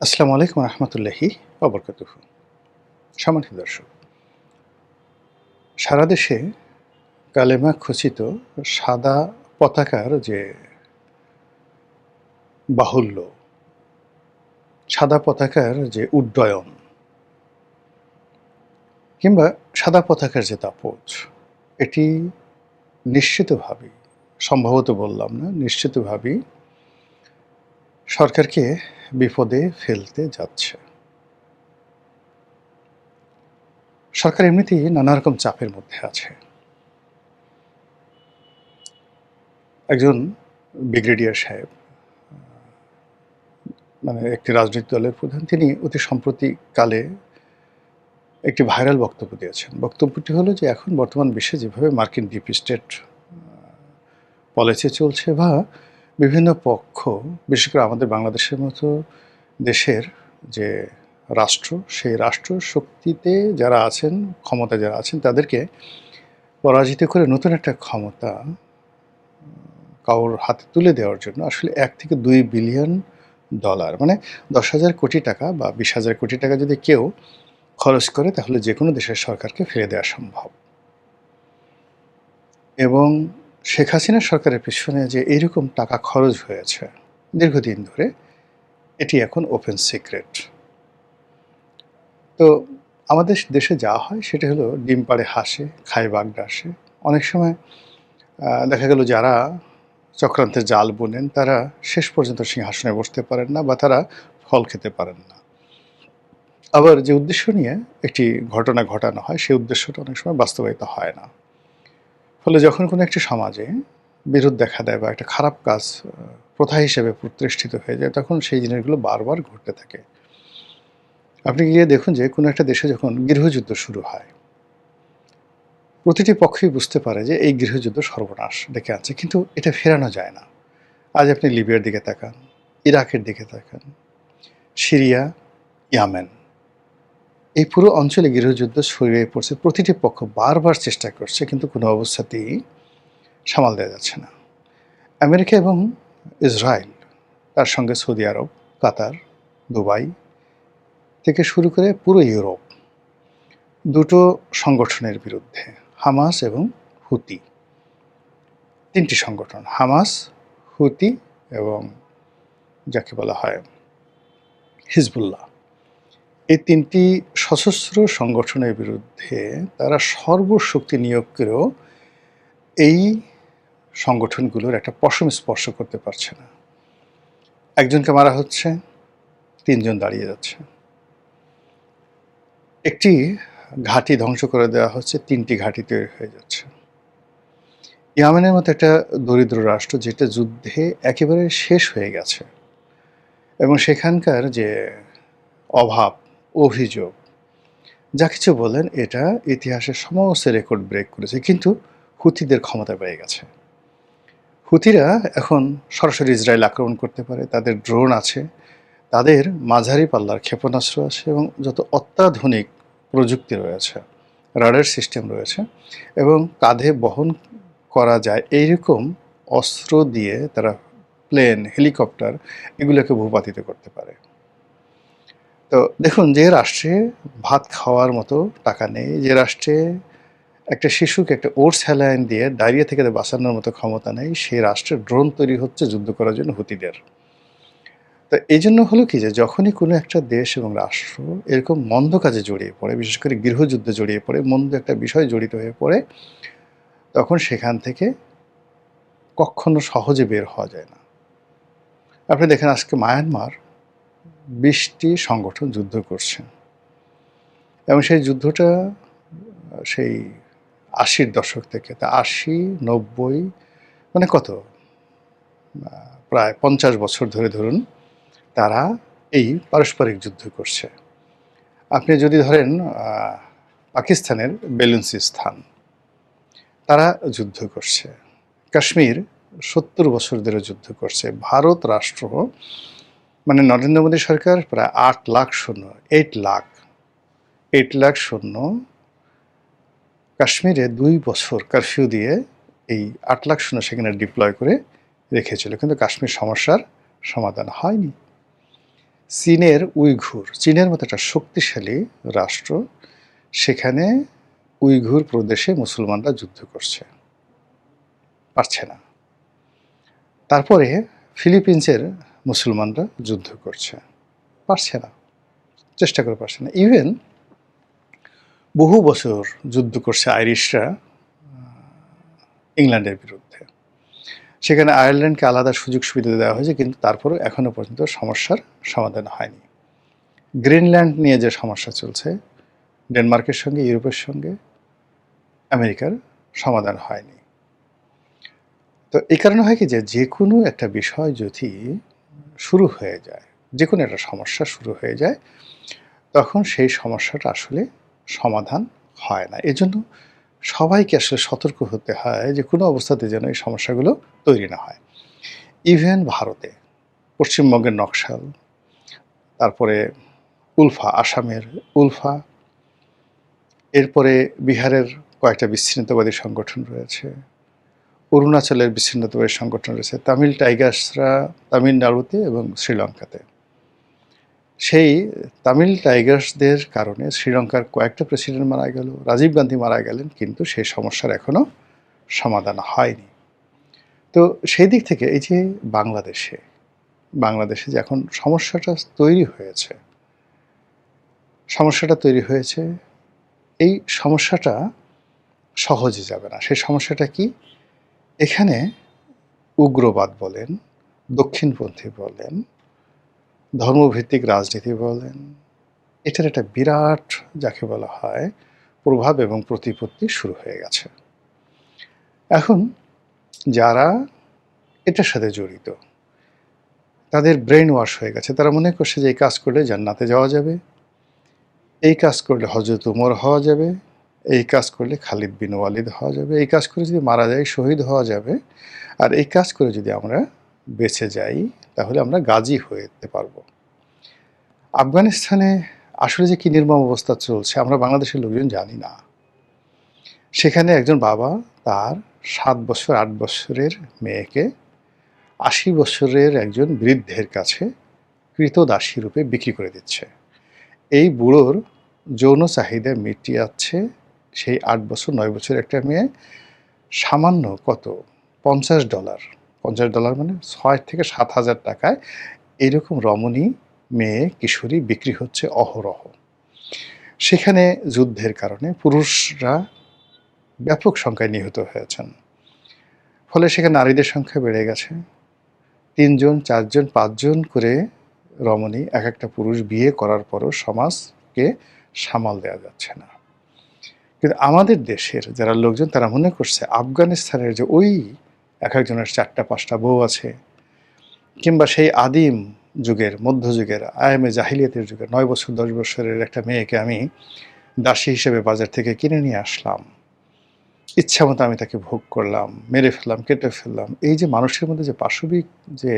আসসালামু আলাইকুম রহমতুল্লাহি ওবরকাতুহু। সম্মানিত দর্শক, সারা দেশে কালেমা খচিত সাদা পতাকার যে বাহুল্য, সাদা পতাকার যে উড্ডয়ন কিংবা সাদা পতাকার যে দাপট, এটি নিশ্চিতভাবেই, সম্ভবত বললাম না, নিশ্চিতভাবেই সরকারকে বিপদে ফেলতে যাচ্ছে। সরকার এমনিতেই নানা রকম চাপের মধ্যে আছে। একজন ব্রিগেডিয়ার সাহেব, মানে একটি রাজনৈতিক দলের প্রধান, তিনি অতি সম্প্রতিকালে একটি ভাইরাল বক্তব্য দিয়েছেন। বক্তব্যটি হলো যে এখন বর্তমান বিশ্বে যেভাবে মার্কিন ডিপ স্টেট পলিসি চলছে বা বিভিন্ন পক্ষ, বিশেষ করে আমাদের বাংলাদেশের মতো দেশের যে রাষ্ট্র, সেই রাষ্ট্র শক্তিতে যারা আছেন, ক্ষমতায় যারা আছেন, তাদেরকে পরাজিত করে নতুন একটা ক্ষমতা কারোর হাতে তুলে দেওয়ার জন্য আসলে ১ থেকে ২ বিলিয়ন ডলার, মানে ১০,০০০ কোটি টাকা বা ২০,০০০ কোটি টাকা যদি কেউ খরচ করে, তাহলে যে কোনো দেশের সরকারকে ফেলে দেওয়া সম্ভব। এবং শেখ হাসিনার সরকারের পেছনে যে এইরকম টাকা খরচ হয়েছে দীর্ঘদিন ধরে, এটি এখন ওপেন সিক্রেট। তো আমাদের দেশে যা হয় সেটা হলো ডিম পাড়ে হাসে, খায় বাঘ ডাসে। অনেক সময় দেখা গেল যারা চক্রান্তের জাল বুনেন তারা শেষ পর্যন্ত সিংহাসনে বসতে পারেন না বা তারা ফল খেতে পারেন না। আবার যে উদ্দেশ্য নিয়ে একটি ঘটনা ঘটানো হয়, সেই উদ্দেশ্যটা অনেক সময় বাস্তবায়িত হয় না। ফলে যখন কোনো একটি সমাজে বিরোধ দেখা দেয় বা একটা খারাপ কাজ প্রথা হিসেবে প্রতিষ্ঠিত হয়ে যায়, তখন সেই জিনিসগুলো বারবার ঘটতে থাকে। আপনি গিয়ে দেখুন যে কোনো একটা দেশে যখন গৃহযুদ্ধ শুরু হয়, প্রতিটি পক্ষই বুঝতে পারে যে এই গৃহযুদ্ধ সর্বনাশ ডেকে আনছে, কিন্তু এটা ফেরানো যায় না। আজ আপনি লিবিয়ার দিকে তাকান, ইরাকের দিকে তাকান, সিরিয়া, ইয়ামেন, এই পুরো অঞ্চলে গৃহযুদ্ধ ছড়িয়ে পড়ছে। প্রতিটি পক্ষ বারবার চেষ্টা করছে, কিন্তু কোনো অবস্থাতেই সামাল দেওয়া যাচ্ছে না। আমেরিকা এবং ইসরায়েল, তার সঙ্গে সৌদি আরব, কাতার, দুবাই থেকে শুরু করে পুরো ইউরোপ, দুটো সংগঠনের বিরুদ্ধে, হামাস এবং হুতি, ৩টি সংগঠন, হামাস, হুতি এবং যাকে বলা হয় হিজবুল্লাহ, এই ৩টি সশস্ত্র সংগঠনের বিরুদ্ধে তারা সর্বশক্তি নিয়োগ করেও এই সংগঠনগুলোর একটা পশম স্পর্শ করতে পারছে না। একজনকে মারা হচ্ছে, ৩ জন দাঁড়িয়ে যাচ্ছে। একটি ঘাঁটি ধ্বংস করে দেওয়া হচ্ছে, ৩টি ঘাঁটি তৈরি হয়ে যাচ্ছে। ইয়েমেনের মতো একটা দরিদ্র রাষ্ট্র, যেটা যুদ্ধে একেবারে শেষ হয়ে গেছে এবং সেখানকার যে অভাব, অভিযোগ, যা কিছু বলেন, এটা ইতিহাসের সমস্ত রেকর্ড ব্রেক করেছে, কিন্তু হুতিদের ক্ষমতা বেড়ে গেছে। হুতিরা এখন সরাসরি ইসরায়েল আক্রমণ করতে পারে, তাদের ড্রোন আছে, তাদের মাঝারি পাল্লার ক্ষেপণাস্ত্র আছে এবং যত অত্যাধুনিক প্রযুক্তি রয়েছে, রাডার সিস্টেম রয়েছে এবং কাঁধে বহন করা যায় এইরকম অস্ত্র দিয়ে তারা প্লেন, হেলিকপ্টার এগুলোকে ভূপাতিত করতে পারে। তো দেখুন, যে রাষ্ট্রে ভাত খাওয়ার মতো টাকা নেই, যে রাষ্ট্রে একটা শিশুকে একটা ওটস স্যালাইন দিয়ে ডায়রিয়া থেকে বাঁচানোর মতো ক্ষমতা নেই, সেই রাষ্ট্রের ড্রোন তৈরি হচ্ছে যুদ্ধ করার জন্য হুতিদের। তো এই জন্য হলো কি, যে যখনই কোনো একটা দেশ এবং রাষ্ট্র এরকম মন্দ কাজে জড়িয়ে পড়ে, বিশেষ করে গৃহযুদ্ধে জড়িয়ে পড়ে, মন্দ একটা বিষয় জড়িত হয়ে পড়ে, তখন সেখান থেকে কখনো সহজে বের হওয়া যায় না। আপনি দেখেন আজকে মায়ানমার ২০টি সংগঠন যুদ্ধ করছে এবং সেই যুদ্ধটা সেই ৮০-র দশক থেকে, তা ৮০, ৯০, মানে কত, প্রায় ৫০ বছর ধরে ধরুন তারা এই পারস্পরিক যুদ্ধ করছে। আপনি যদি ধরেন পাকিস্তানের বেলুচিস্তান, তারা যুদ্ধ করছে। কাশ্মীর ৭০ বছর ধরে যুদ্ধ করছে। ভারত রাষ্ট্র, মানে নরেন্দ্র মোদী সরকার প্রায় ৮ লাখ সৈন্য, ৮ লাখ সৈন্য কাশ্মীরে ২ বছর কারফিউ দিয়ে এই ৮ লাখ সৈন্য সেখানে ডিপ্লয় করে রেখেছিল, কিন্তু কাশ্মীর সমস্যার সমাধান হয়নি। চীনের মতো একটা শক্তিশালী রাষ্ট্র, সেখানে উইঘুর প্রদেশে মুসলমানরা যুদ্ধ করছে, পারছে না। তারপরে ফিলিপিন্সের মুসলমানরা যুদ্ধ করছে, পারছে না, চেষ্টা করে পারছে না। ইভেন বহু বছর যুদ্ধ করছে আইরিশরা ইংল্যান্ডের বিরুদ্ধে, সেখানে আয়ারল্যান্ডকে আলাদা সুযোগ সুবিধা দেওয়া হয়েছে, কিন্তু তারপরেও এখনও পর্যন্ত সমস্যার সমাধান হয়নি। গ্রিনল্যান্ড নিয়ে যে সমস্যা চলছে, ডেনমার্কের সঙ্গে, ইউরোপের সঙ্গে আমেরিকার সমাধান হয়নি। তো এই কারণে হয় কি, যে কোনো একটা বিষয় যদি শুরু হয়ে যায়, যে কোনো একটা সমস্যা শুরু হয়ে যায়, তখন সেই সমস্যাটা আসলে সমাধান হয় না। এজন্য সবাইকে আসলে সতর্ক হতে হয় যে কোনো অবস্থাতে যেন এই সমস্যাগুলো তৈরি না হয়। ইভেন ভারতে পশ্চিমবঙ্গের নকশাল, তারপরে উলফা, আসামের উলফা, এরপরে বিহারের কয়েকটা বিচ্ছিন্নতাবাদী সংগঠন রয়েছে, অরুণাচলের বিচ্ছিন্নতাবাদী সংগঠন রয়েছে, তামিল টাইগার্সরা তামিলনাড়ুতে এবং শ্রীলঙ্কাতে। সেই তামিল টাইগার্সদের কারণে শ্রীলঙ্কার কয়েকটা প্রেসিডেন্ট মারা গেল, রাজীব গান্ধী মারা গেলেন, কিন্তু সেই সমস্যার এখনও সমাধান হয়নি। তো সেই দিক থেকে এই যে বাংলাদেশে যে এখন সমস্যাটা তৈরি হয়েছে, এই সমস্যাটা সহজে যাবে না। সেই সমস্যাটা কি? এখানে উগ্রবাদ বলেন, দক্ষিণপন্থী বলেন, ধর্মভিত্তিক রাজনীতি বলেন, এটার একটা বিরাট, যাকে বলা হয়, প্রভাব এবং প্রতিপত্তি শুরু হয়ে গেছে। এখন যারা এটার সাথে জড়িত, তাদের ব্রেন ওয়াশ হয়ে গেছে। তারা মনে করছে যে এই কাজ করলে জান্নাতে যাওয়া যাবে, এই কাজ করলে হযরত উমর হওয়া যাবে, এই কাজ করলে খালিদ বিন ওয়ালিদ হওয়া যাবে, এই কাজ করে যদি মারা যায় শহীদ হওয়া যাবে, আর এই কাজ করে যদি আমরা বেঁচে যাই তাহলে আমরা গাজী হয়ে যেতে পারবো। আফগানিস্তানে আসলে যে কী নির্মম অবস্থা চলছে আমরা বাংলাদেশের লোকজন জানি না। সেখানে একজন বাবা তার 7 বছর 8 বছরের মেয়েকে 80 বছরের একজন বৃদ্ধের কাছে ক্রীতদাসী রূপে বিক্রি করে দিচ্ছে। এই বুড়োর যৌন চাহিদা মিটিয়েছে সেই 8 বছর 9 বছরের একটা মেয়ে সামান্য কত $50, $50 মানে 6 থেকে 7 হাজার টাকায় এইরকম রমণী মেয়ে কিশোরী বিক্রি হচ্ছে অহরহ। সেখানে যুদ্ধের কারণে পুরুষরা ব্যাপক সংখ্যায় নিহত হয়েছেন, ফলে সেখানে নারীদের সংখ্যা বেড়ে গেছে। 3 জন 4 জন 5 জন করে রমণী এক একটা পুরুষ বিয়ে করার পরও সমাজকে সামাল দেওয়া যাচ্ছে না। কিন্তু আমাদের দেশের যারা লোকজন তারা মনে করছে আফগানিস্তানের যে ওই এক একজনের 4টা 5টা বউ আছে, কিংবা সেই আদিম যুগের, মধ্যযুগের, আয়ামে জাহিলিয়াতের যুগের 9 বছর 10 বছরের একটা মেয়েকে আমি দাসী হিসেবে বাজার থেকে কিনে নিয়ে আসলাম, ইচ্ছা মতো আমি তাকে ভোগ করলাম, মেরে ফেললাম, কেটে ফেললাম, এই যে মানুষের মধ্যে যে পাশবিক যে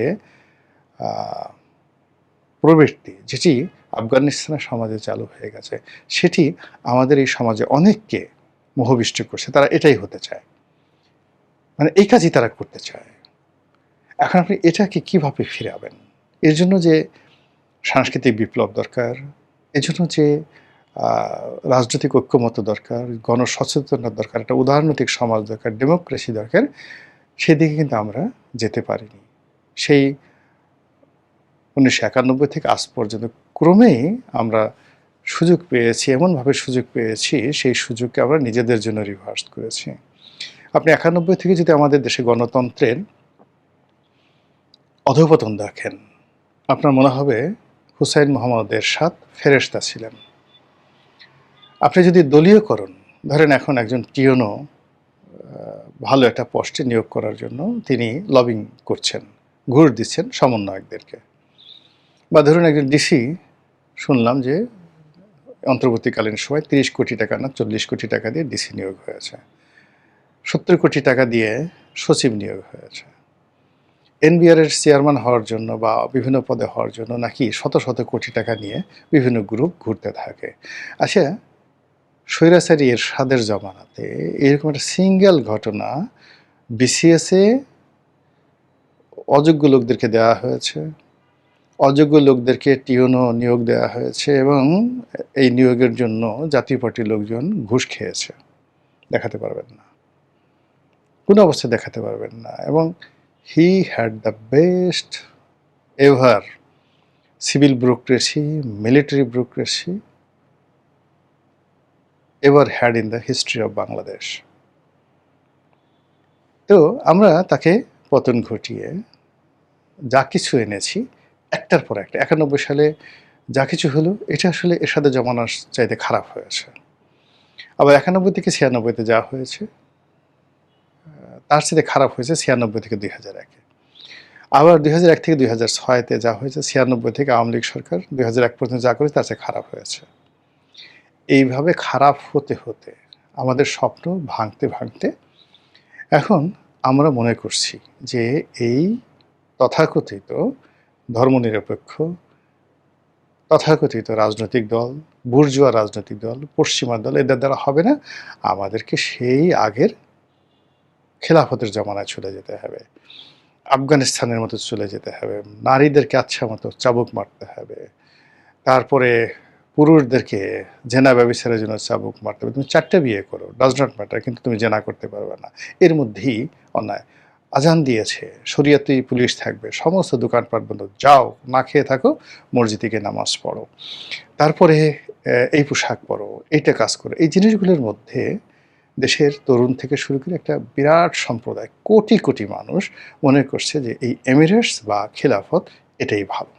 প্রবৃত্তি, যেটি আফগানিস্তানের সমাজে চালু হয়ে গেছে, সেটি আমাদের এই সমাজে অনেককে মোহবিষ্ট করছে। তারা এটাই হতে চায়, মানে এই কাজই তারা করতে চায়। এখন আপনি এটাকে কিভাবে ফিরাবেন? এর জন্য যে সাংস্কৃতিক বিপ্লব দরকার, এজন্য যে রাজনৈতিক ঐক্যমত্য দরকার, গণসচেতনতা দরকার, একটা উদারনৈতিক সমাজ দরকার, ডেমোক্রেসি দরকার, সেদিকে কিন্তু আমরা যেতে পারিনি। সেই 1991 থেকে আজ পর্যন্ত ক্রমেই আমরা সুযোগ পেয়েছি, এমনভাবে সুযোগ পেয়েছি, সেই সুযোগকে আমরা নিজেদের জন্য রিভার্স করেছি। আপনি 91 থেকে যদি আমাদের দেশে গণতন্ত্রের অধঃপতন দেখেন, আপনার মনে হবে হুসাইন মোহাম্মদ এরশাদ ফেরেশতা ছিলেন। আপনি যদি দলীয়করণ ধরেন, এখন একজন টিওনো ভালো একটা পোস্টে নিয়োগ করার জন্য তিনি লবিং করছেন, ঘুষ দিচ্ছেন সমন্বয়কদেরকে, বা ধরুন একজন ডিসি শুনলাম যে অন্তর্বর্তীকালীন সময় 30 কোটি টাকা না 40 কোটি টাকা দিয়ে ডিসি নিয়োগ হয়েছে, 70 কোটি টাকা দিয়ে সচিব নিয়োগ হয়েছে। এনবিআরের চেয়ারম্যান হওয়ার জন্য বা বিভিন্ন পদে হওয়ার জন্য নাকি শত শত কোটি টাকা নিয়ে বিভিন্ন গ্রুপ ঘুরতে থাকে। আচ্ছা, স্বৈরাচারী এরশাদের জমানাতে এরকম একটা সিঙ্গেল ঘটনা বিসিএসে অযোগ্য লোকদেরকে দেওয়া হয়েছে, অযোগ্য লোকদেরকে টিওনো নিয়োগ দেওয়া হয়েছে এবং এই নিয়োগের জন্য জাতীয় পার্টির লোকজন ঘুষ খেয়েছে। দেখাতে পারবেন না, কোনো অবস্থায় দেখাতে পারবেন না। এবং he had the best ever civil bureaucracy, military bureaucracy ever had in the history of Bangladesh. তো আমরা তাকে পতন ঘটিয়ে যা কিছু এনেছি একটার পর একটা, 91 সালে যা কিছু হলো এটা আসলে এরশাদের জমানার চাইতে খারাপ হয়েছে। আবার 91 থেকে 96-তে যা হয়েছে তার সাথে খারাপ হয়েছে 96 থেকে 2001-এ। আবার 2001 থেকে 2006-তে যা হয়েছে, 96 থেকে আওয়ামী লীগ সরকার 2001 পর্যন্ত যা করেছে তার চেয়ে খারাপ হয়েছে। এইভাবে খারাপ হতে হতে আমাদের স্বপ্ন ভাঙতে ভাঙতে এখন আমরা মনে করছি যে এই তথাকথিত ধর্মনিরপেক্ষ, তথাকথিত রাজনৈতিক দল, বুর্জোয়া রাজনৈতিক দল, পশ্চিমা দল, এদের দ্বারা হবে না। আমাদেরকে সেই আগের খেলাফতের জমানায় চলে যেতে হবে, আফগানিস্তানের মতো চলে যেতে হবে, নারীদেরকে আচ্ছা মতো চাবুক মারতে হবে, তারপরে পুরুষদেরকে জেনা ব্যভিচারের জন্য চাবুক মারতে হবে। তুমি 4টে বিয়ে করো, ডাজ নট ম্যাটার, কিন্তু তুমি জেনা করতে পারবে না। এর মধ্যেই অন্যায়। আজান দিয়েছে, শরিয়াতি পুলিশ থাকবে, সমস্ত দোকানপাট বন্ধ, যাও না খেয়ে থাকো, মসজিদে গিয়ে নামাজ পড়ো, তারপরে এই পোশাক পরো, এইটা কাজ করো। এই জিনিসগুলোর মধ্যে দেশের তরুণ থেকে শুরু করে একটা বিরাট সম্প্রদায়, কোটি কোটি মানুষ মনে করছে যে এই এমিরেটস বা খেলাফত এটাই ভালো।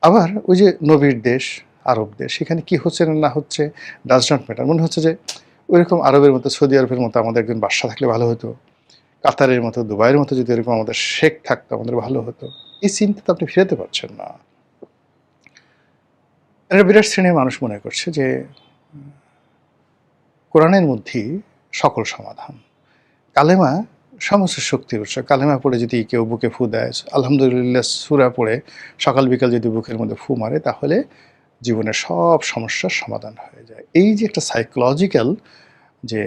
আবার ওই যে নবীর দেশ, আরব দেশ, সেখানে কি হচ্ছে না হচ্ছে ডাজ নট ম্যাটার। মনে হচ্ছে যে ওইরকম আরবের মতো, সৌদি আরবের মতো আমাদের একজন বাদশা থাকলে ভালো হতো, কাতারের মতো, দুবাইয়ের মতো যদি এরকম আমাদের শেখ থাকতো আমাদের ভালো হতো। এই চিন্তা তো আপনি ফিরাতে পারছেন না। একটা বিরাট শ্রেণীর মানুষ মনে করছে যে কোরআনের মধ্যেই সকল সমাধান, কালেমা সমস্ত শক্তির উৎস। কালেমা পড়ে যদি কেউ বুকে ফু দেয়, আলহামদুলিল্লাহ সূরা পড়ে সকাল বিকাল যদি বুকের মধ্যে ফু মারে, তাহলে জীবনের সব সমস্যার সমাধান হয়ে যায়। এই যে একটা সাইকোলজিক্যাল যে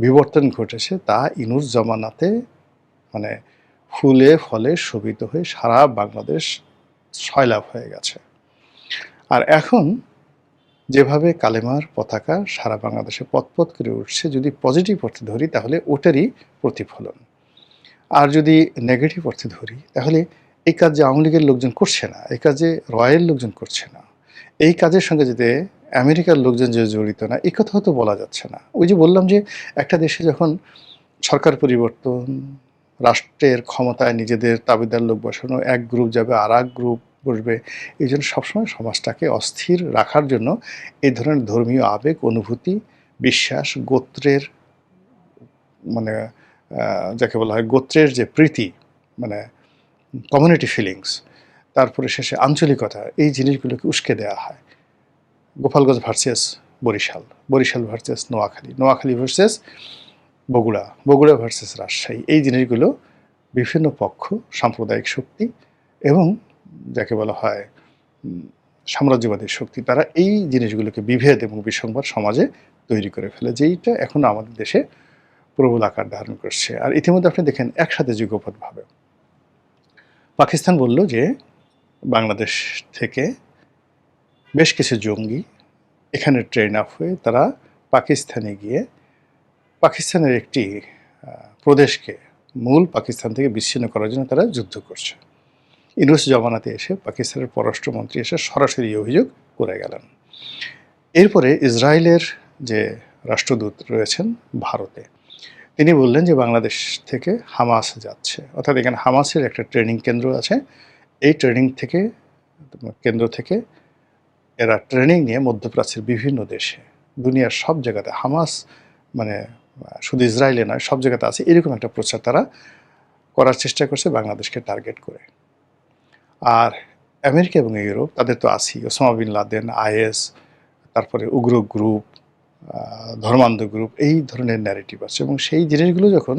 বিবর্তন ঘটেছে, তা ইনুস জমানাতে মানে ফুলে ফলে শোভিত হয়ে সারা বাংলাদেশ সয়লাভ হয়ে গেছে। আর এখন যেভাবে কালেমার পতাকা সারা বাংলাদেশে পথ করে উঠছে, যদি পজিটিভ অর্থে ধরি তাহলে ওটারই প্রতিফলন। আর যদি নেগেটিভ অর্থে ধরি তাহলে এই কাজ যে আওয়ামী লীগের লোকজন করছে না, এই কাজে রয়ের লোকজন করছে না, এই কাজের সঙ্গে যদি আমেরিকার লোকজন যে জড়িত না, এই কথা তো বলা যাচ্ছে না। ওই যে বললাম যে একটা দেশে যখন সরকার পরিবর্তন, রাষ্ট্রের ক্ষমতায় নিজেদের তাবেদার লোক বসানো, এক গ্রুপ যাবে আর এক গ্রুপ বসবে, এই জন্য সবসময় সমাজটাকে অস্থির রাখার জন্য এই ধরনের ধর্মীয় আবেগ, অনুভূতি, বিশ্বাস, গোত্রের মানে যাকে বলা হয় গোত্রের যে প্রীতি, মানে কমিউনিটি ফিলিংস, তারপরে শেষে আঞ্চলিকতা, এই জিনিসগুলোকে উস্কে দেওয়া হয়। Gopalganj versus Barishal, Barishal versus Noakhali, Noakhali versus Bogura, Bogura versus Rajshahi, এই জিনিসগুলো বিভিন্ন পক্ষ, সাম্প্রদায়িক শক্তি এবং যাকে বলা হয় সাম্রাজ্যবাদী শক্তি, তারা এই জিনিসগুলোকে বিভেদ এবং বিসংবাদ সমাজে তৈরি করে ফেলে, যেইটা এখন আমাদের দেশে প্রবল আকার ধারণ করছে। আর ইতিমধ্যে আপনি দেখেন একসাথে যুগপৎভাবে পাকিস্তান বলল যে বাংলাদেশ থেকে বেশ কিছু জঙ্গি এখানে ট্রেন আপ হয়ে তারা পাকিস্তানে গিয়ে পাকিস্তানের একটি প্রদেশকে মূল পাকিস্তান থেকে বিচ্ছিন্ন করার জন্য তারা যুদ্ধ করছে। ইউনূস জমানাতে এসে পাকিস্তানের পররাষ্ট্রমন্ত্রী এসে সরাসরি অভিযোগ করে গেলেন। এরপরে ইসরায়েলের যে রাষ্ট্রদূত রয়েছেন ভারতে, তিনি বললেন যে বাংলাদেশ থেকে হামাস যাচ্ছে, অর্থাৎ এখানে হামাসের একটা ট্রেনিং কেন্দ্র আছে। এই ট্রেনিং কেন্দ্র থেকে এরা ট্রেনিং নিয়ে মধ্যপ্রাচ্যের বিভিন্ন দেশে, দুনিয়ার সব জায়গাতে হামাস মানে শুধু ইসরায়েলে নয়, সব জায়গাতে আছে, এরকম একটা প্রচার তারা করার চেষ্টা করছে বাংলাদেশকে টার্গেট করে। আর আমেরিকা এবং ইউরোপ, তাদের তো আছেই, ওসামা বিন লাদেন, আইএস, তারপরে উগ্র গ্রুপ, ধর্মান্ধ গ্রুপ, এই ধরনের ন্যারেটিভ আছে। এবং সেই জিনিসগুলো যখন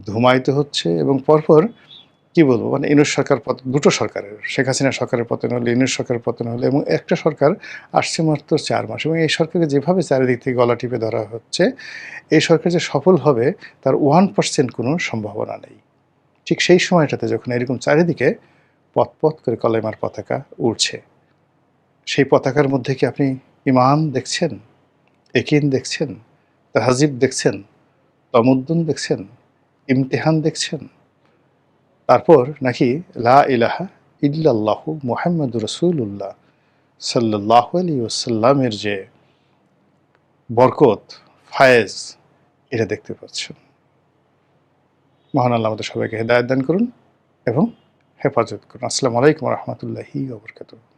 ধুমায়িত হচ্ছে এবং পরপর কি বলবো, মানে ইউনূস সরকার দুটো সরকারের, শেখ হাসিনা সরকারের পতন হলে, ইউনূস সরকারের পতন হলে, এবং একটা সরকার আসছে মাত্র 4 মাস, এবং এই সরকারকে যেভাবে চারিদিক থেকে গলা টিপে ধরা হচ্ছে, এই সরকার যে সফল হবে তার 1% কোনো সম্ভাবনা নেই। ঠিক সেই সময়টাতে যখন এরকম চারিদিকে পথ করে কলেমার পতাকা উড়ছে। সেই পতাকার মধ্যে কি আপনি ঈমান দেখছেন, ইয়াকিন দেখছেন, তাহজিব দেখছেন, তমুদ্দুন দেখছেন, ইমতিহান দেখছেন? তারপর নাকি লা ইলাহা ইল্লাল্লাহু মুহাম্মাদুর রাসূলুল্লাহ সাল্লাল্লাহু আলাইহি ওয়াসাল্লামের যে বরকত, ফায়েজ, এটা দেখতে পাচ্ছেন। মহান আল্লাহ আমাদের সবাইকে হেদায়েত দান করুন এবং হেফাজত করুন। আসসালামু আলাইকুম ওয়া রাহমাতুল্লাহি ওয়া বারাকাতুহু।